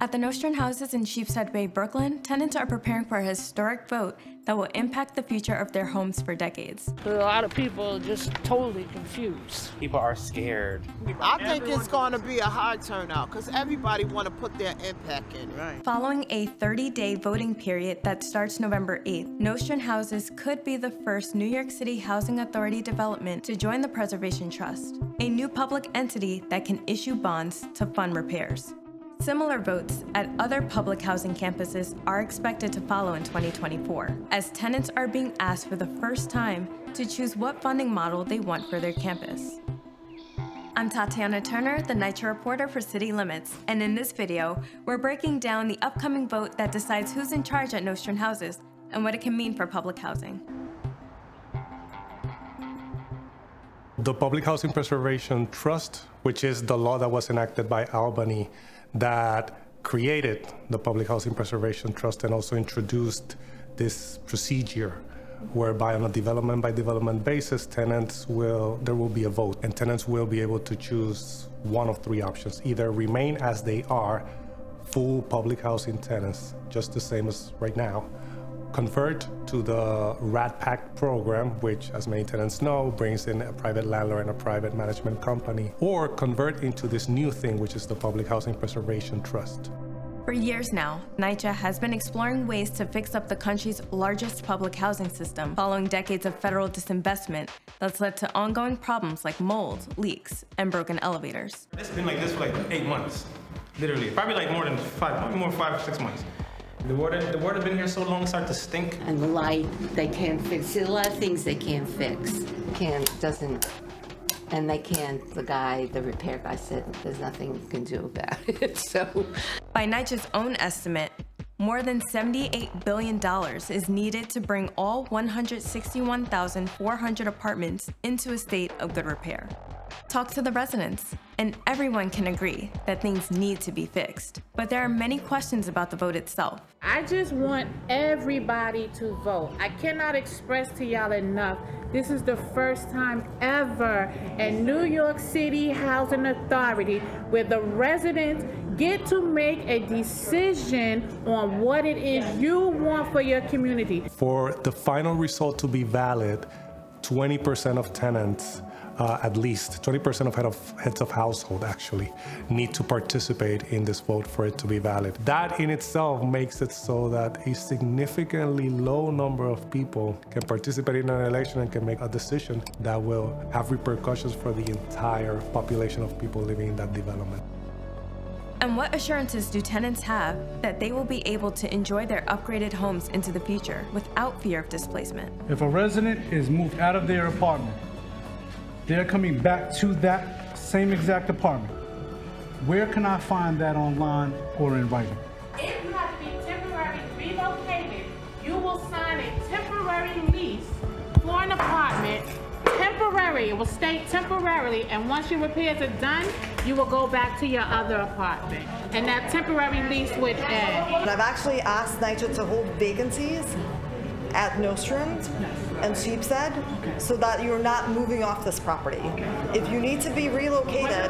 At the Nostrand houses in Sheepshead Bay, Brooklyn, tenants are preparing for a historic vote that will impact the future of their homes for decades. A lot of people are just totally confused. People are scared. I think it's going to be a high turnout because everybody want to put their impact in. Right. Following a 30-day voting period that starts November 8th, Nostrand houses could be the first New York City Housing Authority development to join the Preservation Trust, a new public entity that can issue bonds to fund repairs. Similar votes at other public housing campuses are expected to follow in 2024, as tenants are being asked for the first time to choose what funding model they want for their campus. I'm Tatiana Turner, the NYCHA reporter for City Limits, and in this video, we're breaking down the upcoming vote that decides who's in charge at Nostrand houses and what it can mean for public housing. The Public Housing Preservation Trust, which is the law that was enacted by Albany that created the Public Housing Preservation Trust and also introduced this procedure whereby on a development by development basis, there will be a vote and tenants will be able to choose one of three options: either remain as they are, full public housing tenants, just the same as right now, convert to the RAD PACT program, which, as many tenants know, brings in a private landlord and a private management company, or convert into this new thing, which is the Public Housing Preservation Trust. For years now, NYCHA has been exploring ways to fix up the country's largest public housing system following decades of federal disinvestment that's led to ongoing problems like mold, leaks, and broken elevators. It's been like this for like 8 months, literally. Probably like more than 5 or 6 months. The water's been here so long, it started to stink. And the light, they can't fix. There's a lot of things they can't fix. The repair guy said there's nothing you can do about it, so. By NYCHA's own estimate, more than $78 billion is needed to bring all 161,400 apartments into a state of good repair. Talk to the residents, and everyone can agree that things need to be fixed. But there are many questions about the vote itself. I just want everybody to vote. I cannot express to y'all enough. This is the first time ever in New York City Housing Authority where the residents get to make a decision on what it is you want for your community. For the final result to be valid, 20% of tenants, at least 20% of heads of household actually need to participate in this vote for it to be valid. That in itself makes it so that a significantly low number of people can participate in an election and can make a decision that will have repercussions for the entire population of people living in that development. And what assurances do tenants have that they will be able to enjoy their upgraded homes into the future without fear of displacement? If a resident is moved out of their apartment, they're coming back to that same exact apartment. Where can I find that online or in writing? If you have to be temporarily relocated, you will sign a temporary lease for an apartment. Temporary, it will stay temporarily, and once your repairs are done, you will go back to your other apartment. And that temporary lease would end. I've actually asked NYCHA to hold vacancies at Nostrand and Sheepshead so that you're not moving off this property. If you need to be relocated,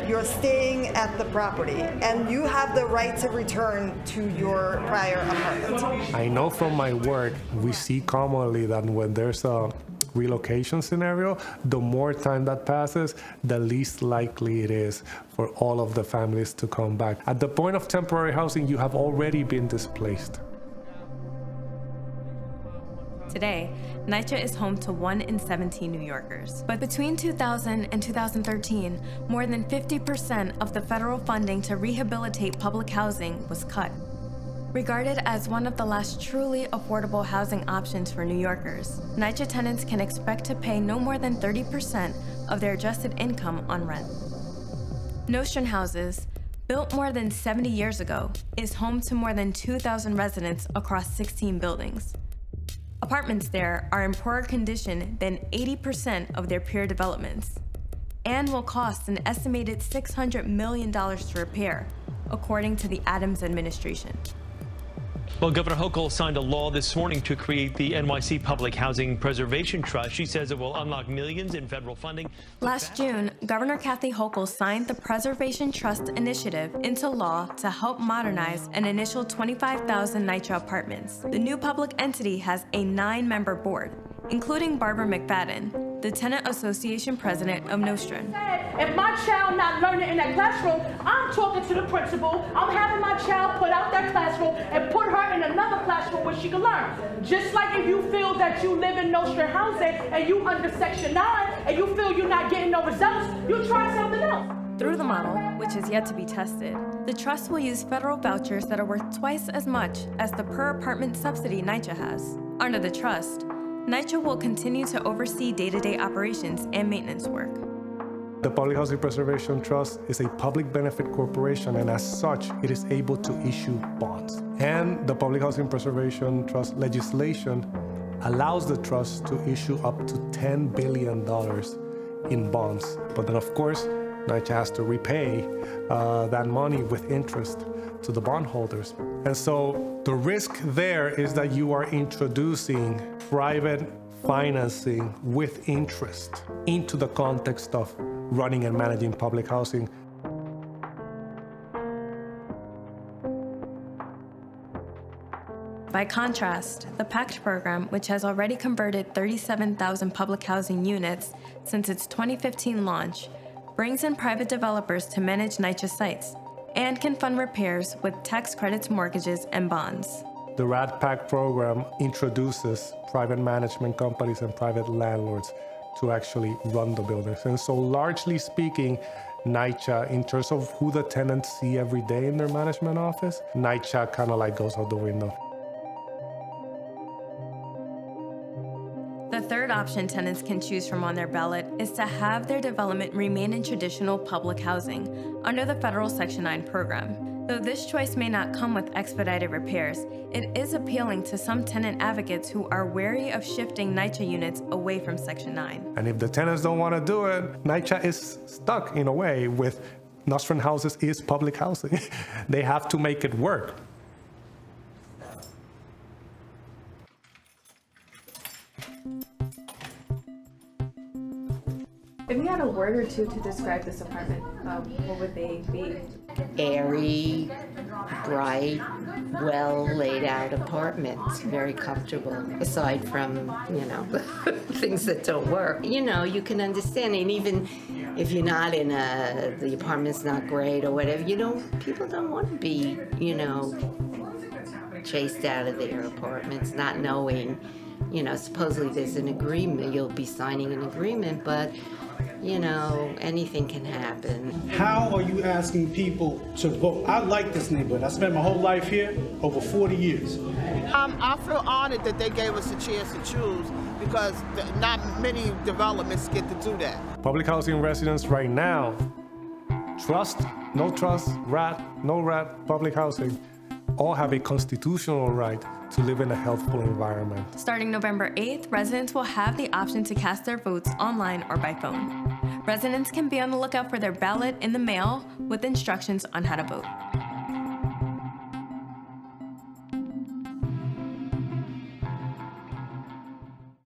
you're staying at the property and you have the right to return to your prior apartment. I know from my work, we see commonly that when there's a relocation scenario, the more time that passes, the least likely it is for all of the families to come back. At the point of temporary housing, you have already been displaced. Today, NYCHA is home to 1 in 17 New Yorkers. But between 2000 and 2013, more than 50% of the federal funding to rehabilitate public housing was cut. Regarded as one of the last truly affordable housing options for New Yorkers, NYCHA tenants can expect to pay no more than 30% of their adjusted income on rent. Nostrand Houses, built more than 70 years ago, is home to more than 2,000 residents across 16 buildings. Apartments there are in poorer condition than 80% of their peer developments and will cost an estimated $600 million to repair, according to the Adams administration. Well, Governor Hochul signed a law this morning to create the NYC Public Housing Preservation Trust. She says it will unlock millions in federal funding. Last June, Governor Kathy Hochul signed the Preservation Trust Initiative into law to help modernize an initial 25,000 NYCHA apartments. The new public entity has a 9-member board, including Barbara McFadden, the Tenant Association president of Nostrand. If my child not learning in that classroom, I'm talking to the principal. I'm having my child put out that classroom and put her in another classroom where she can learn. Just like if you feel that you live in Nostrand housing and you under Section 9 and you feel you're not getting no results, you try something else. Through the model, which is yet to be tested, the trust will use federal vouchers that are worth twice as much as the per apartment subsidy NYCHA has. Under the trust, NYCHA will continue to oversee day-to-day operations and maintenance work. The Public Housing Preservation Trust is a public benefit corporation, and as such, it is able to issue bonds. And the Public Housing Preservation Trust legislation allows the trust to issue up to $10 billion in bonds. But then, of course, NYCHA has to repay that money with interest to the bondholders. And so the risk there is that you are introducing private financing with interest into the context of running and managing public housing. By contrast, the PACT program, which has already converted 37,000 public housing units since its 2015 launch, brings in private developers to manage NYCHA sites and can fund repairs with tax credits, mortgages, and bonds. The RAD-PACT program introduces private management companies and private landlords to actually run the buildings. And so largely speaking, NYCHA, in terms of who the tenants see every day in their management office, NYCHA kind of like goes out the window. The third option tenants can choose from on their ballot is to have their development remain in traditional public housing under the federal Section 9 program. Though this choice may not come with expedited repairs, it is appealing to some tenant advocates who are wary of shifting NYCHA units away from Section 9. And if the tenants don't want to do it, NYCHA is stuck in a way with Nostrand houses is public housing. They have to make it work. If you had a word or two to describe this apartment, what would they be? Airy, bright, well laid out apartments, very comfortable, aside from, you know, things that don't work. You know, you can understand, and even if you're not in the apartment's not great or whatever, you know, people don't want to be, you know, chased out of their apartments, not knowing, you know, supposedly there's an agreement, you'll be signing an agreement, but you know, anything can happen. How are you asking people to vote? I like this neighborhood. I spent my whole life here, over 40 years. I feel honored that they gave us a chance to choose because not many developments get to do that. Public housing residents right now, trust, no trust, RAD, no RAD, public housing, all have a constitutional right to live in a healthful environment. Starting November 8th, residents will have the option to cast their votes online or by phone. Residents can be on the lookout for their ballot in the mail with instructions on how to vote.